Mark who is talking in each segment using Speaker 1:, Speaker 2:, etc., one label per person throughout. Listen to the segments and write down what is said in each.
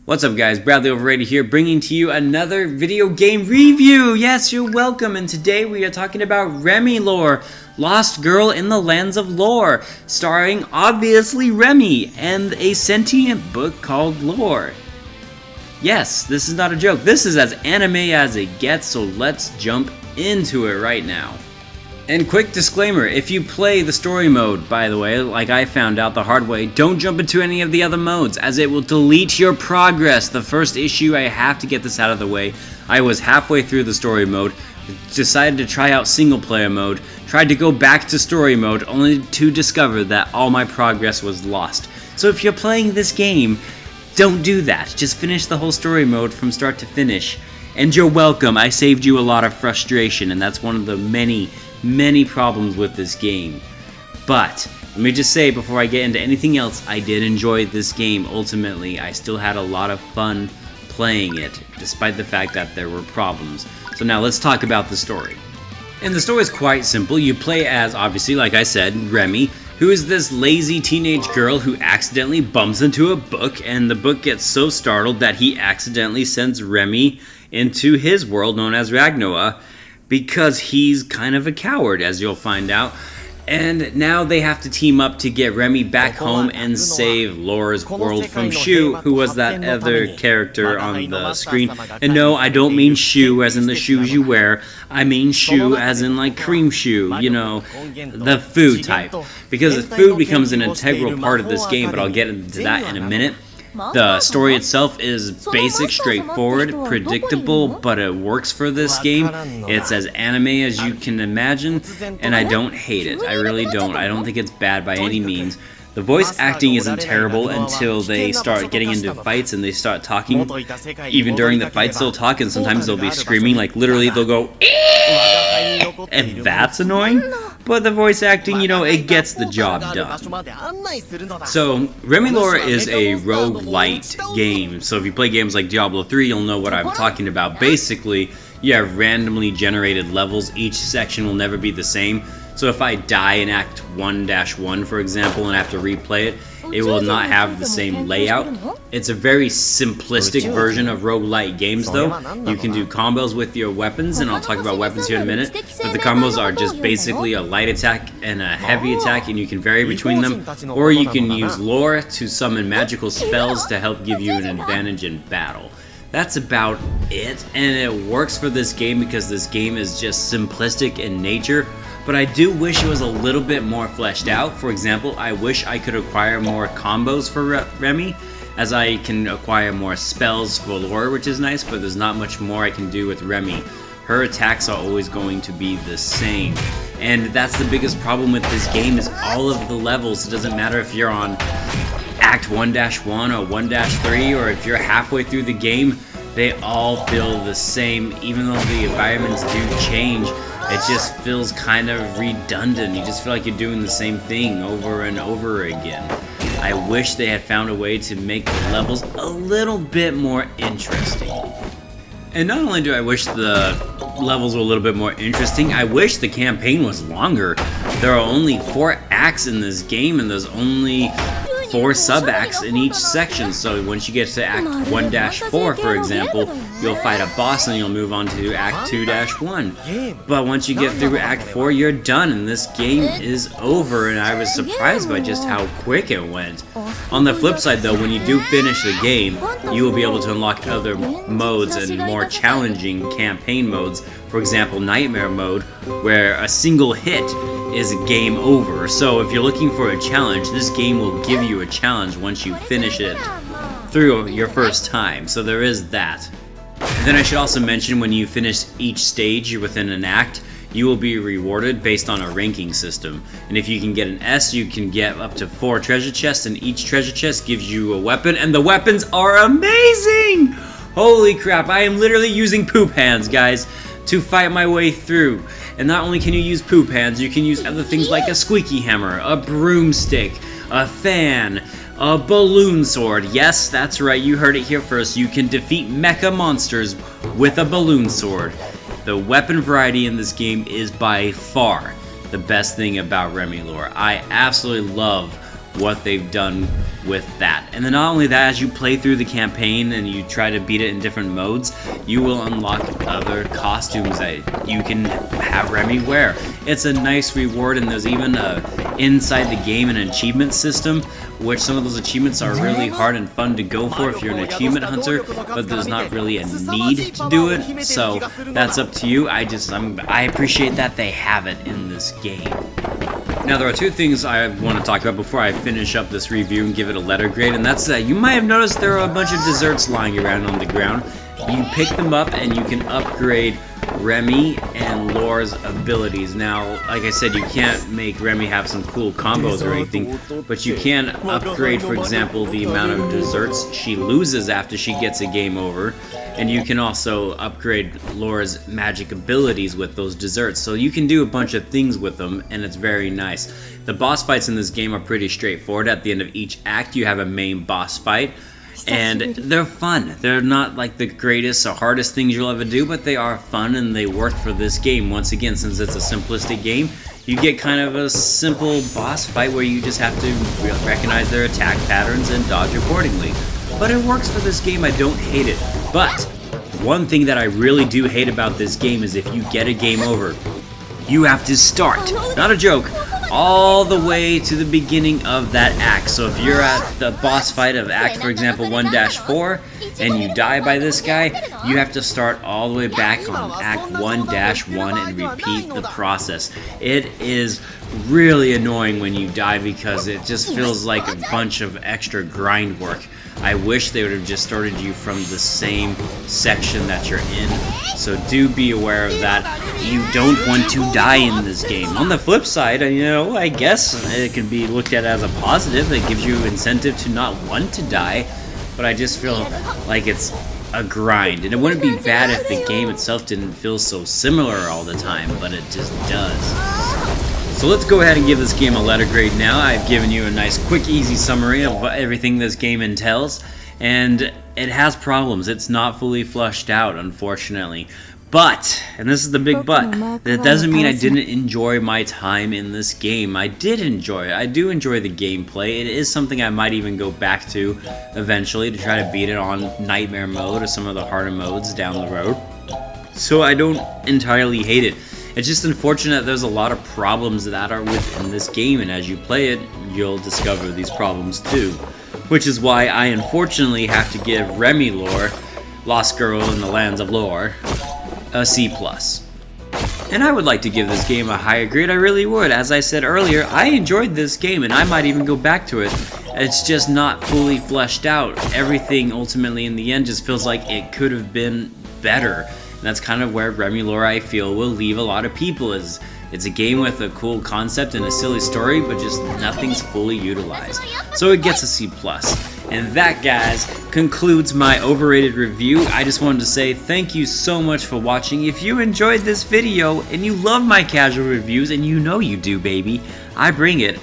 Speaker 1: What's up guys, Bradley Overrated here, bringing to you another video game review. Yes, you're welcome, and today we are talking about RemiLore Lost Girl in the Lands of Lore, starring obviously Remi, and a sentient book called Lore. Yes, this is not a joke, this is as anime as it gets, so let's jump into it right now. And quick disclaimer, if you play the story mode, by the way, like I found out the hard way, don't jump into any of the other modes, as it will delete your progress. The first issue, I have to get this out of the way, I was halfway through the story mode, decided to try out single player mode, tried to go back to story mode, only to discover that all my progress was lost. So if you're playing this game, don't do that. Just finish the whole story mode from start to finish. And you're welcome, I saved you a lot of frustration, and that's one of the many problems with this game. But let me just say before I get into anything else, I did enjoy this game. Ultimately, I still had a lot of fun playing it, despite the fact that there were problems. So now let's talk about the story. And the story is quite simple. You play as, obviously, like I said, Remi, who is this lazy teenage girl who accidentally bumps into a book, and the book gets so startled that he accidentally sends Remi into his world known as Ragnoa, because he's kind of a coward, as you'll find out. And now they have to team up to get Remi back home and save Lore's world from Shu, who was that other character on the screen. And no, I don't mean shoe as in the shoes you wear, I mean shoe as in like cream shoe, you know, the food type. Because food becomes an integral part of this game, but I'll get into that in a minute. The story itself is basic, straightforward, predictable, but it works for this game. It's as anime as you can imagine, and I don't hate it. I really don't. I don't think it's bad by any means. The voice acting isn't terrible until they start getting into fights and they start talking. Even during the fights they'll talk, and sometimes they'll be screaming, like literally they'll go "Eeeh!" and that's annoying. But the voice acting, you know, it gets the job done. So, RemiLore is a roguelite game. So if you play games like Diablo 3, you'll know what I'm talking about. Basically, you have randomly generated levels. Each section will never be the same. So if I die in Act 1-1, for example, and I have to replay it, it will not have the same layout. It's a very simplistic version of roguelite games though. You can do combos with your weapons, and I'll talk about weapons here in a minute, but the combos are just basically a light attack and a heavy attack, and you can vary between them, or you can use lore to summon magical spells to help give you an advantage in battle. That's about it, and it works for this game because this game is just simplistic in nature. But I do wish it was a little bit more fleshed out. For example, I wish I could acquire more combos for Remi, as I can acquire more spells for Lore, which is nice, but there's not much more I can do with Remi. Her attacks are always going to be the same. And that's the biggest problem with this game, is all of the levels. It doesn't matter if you're on Act 1-1 or 1-3, or if you're halfway through the game, they all feel the same. Even though the environments do change, it just feels kind of redundant. You just feel like you're doing the same thing over and over again. I wish they had found a way to make the levels a little bit more interesting. And not only do I wish the levels were a little bit more interesting, I wish the campaign was longer. There are only 4 acts in this game, and there's only 4 sub-acts in each section. So once you get to Act 1-4, for example, you'll fight a boss and you'll move on to Act 2-1. But once you get through Act 4, you're done, and this game is over, and I was surprised by just how quick it went. On the flip side though, when you do finish the game, you will be able to unlock other modes and more challenging campaign modes. For example, Nightmare mode, where a single hit is game over. So if you're looking for a challenge, this game will give you a challenge once you finish it through your first time. So there is that. And then I should also mention, when you finish each stage within an act, you will be rewarded based on a ranking system. And if you can get an S, you can get up to 4 treasure chests, and each treasure chest gives you a weapon, and the weapons are amazing! Holy crap, I am literally using poop hands, guys, to fight my way through. And not only can you use poop hands, you can use other things like a squeaky hammer, a broomstick, a fan, a balloon sword. Yes, that's right, you heard it here first. You can defeat mecha monsters with a balloon sword. The weapon variety in this game is by far the best thing about RemiLore. I absolutely love what they've done with that. And then not only that, as you play through the campaign and you try to beat it in different modes, you will unlock other costumes that you can have Remy wear. It's a nice reward, and there's even inside the game an achievement system, which some of those achievements are really hard and fun to go for if you're an achievement hunter, but there's not really a need to do it, so that's up to you. I appreciate that they have it in this game. Now, there are two things I want to talk about before I finish up this review and give it a letter grade, and that's that you might have noticed there are a bunch of desserts lying around on the ground. You pick them up and you can upgrade Remy and Lore's abilities. Now, like I said, you can't make Remy have some cool combos or anything, but you can upgrade, for example, the amount of desserts she loses after she gets a game over, and you can also upgrade Lore's magic abilities with those desserts. So you can do a bunch of things with them, and it's very nice. The boss fights in this game are pretty straightforward. At the end of each act, you have a main boss fight, and they're fun. They're not like the greatest or hardest things you'll ever do, but they are fun and they work for this game. Once again, since it's a simplistic game, you get kind of a simple boss fight where you just have to recognize their attack patterns and dodge accordingly. But it works for this game. I don't hate it. But one thing that I really do hate about this game is if you get a game over, you have to start, not a joke, all the way to the beginning of that act. So if you're at the boss fight of act, for example, 1-4, and you die by this guy, you have to start all the way back on act 1-1 and repeat the process. It is really annoying when you die because it just feels like a bunch of extra grind work. I wish they would have just started you from the same section that you're in, so do be aware of that. You don't want to die in this game. On the flip side, you know, I guess it can be looked at as a positive. It gives you incentive to not want to die, but I just feel like it's a grind. And it wouldn't be bad if the game itself didn't feel so similar all the time, but it just does. So let's go ahead and give this game a letter grade now. I've given you a nice, quick, easy summary of everything this game entails, and it has problems. It's not fully flushed out, unfortunately. But, and this is the big but, that doesn't mean I didn't enjoy my time in this game. I did enjoy it. I do enjoy the gameplay. It is something I might even go back to eventually to try to beat it on Nightmare mode or some of the harder modes down the road. So I don't entirely hate it. It's just unfortunate there's a lot of problems that are within this game, and as you play it, you'll discover these problems too. Which is why I unfortunately have to give RemiLore Lost Girl in the Lands of Lore a C+. And I would like to give this game a higher grade, I really would. As I said earlier, I enjoyed this game and I might even go back to it. It's just not fully fleshed out. Everything ultimately in the end just feels like it could have been better. And that's kind of where RemiLore, I feel, will leave a lot of people. It's a game with a cool concept and a silly story, but just nothing's fully utilized. So it gets a C+. And that, guys, concludes my overrated review. I just wanted to say thank you so much for watching. If you enjoyed this video and you love my casual reviews, and you know you do, baby, I bring it,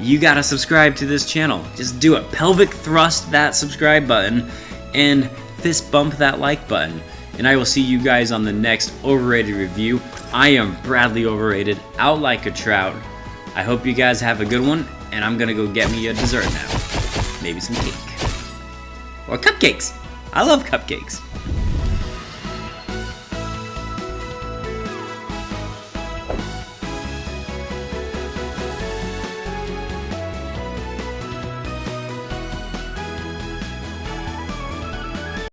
Speaker 1: you gotta subscribe to this channel. Just do it. Pelvic thrust that subscribe button and fist bump that like button. And I will see you guys on the next overrated review. I am Bradley Overrated, out like a trout. I hope you guys have a good one, and I'm gonna go get me a dessert now. Maybe some cake. Or cupcakes. I love cupcakes.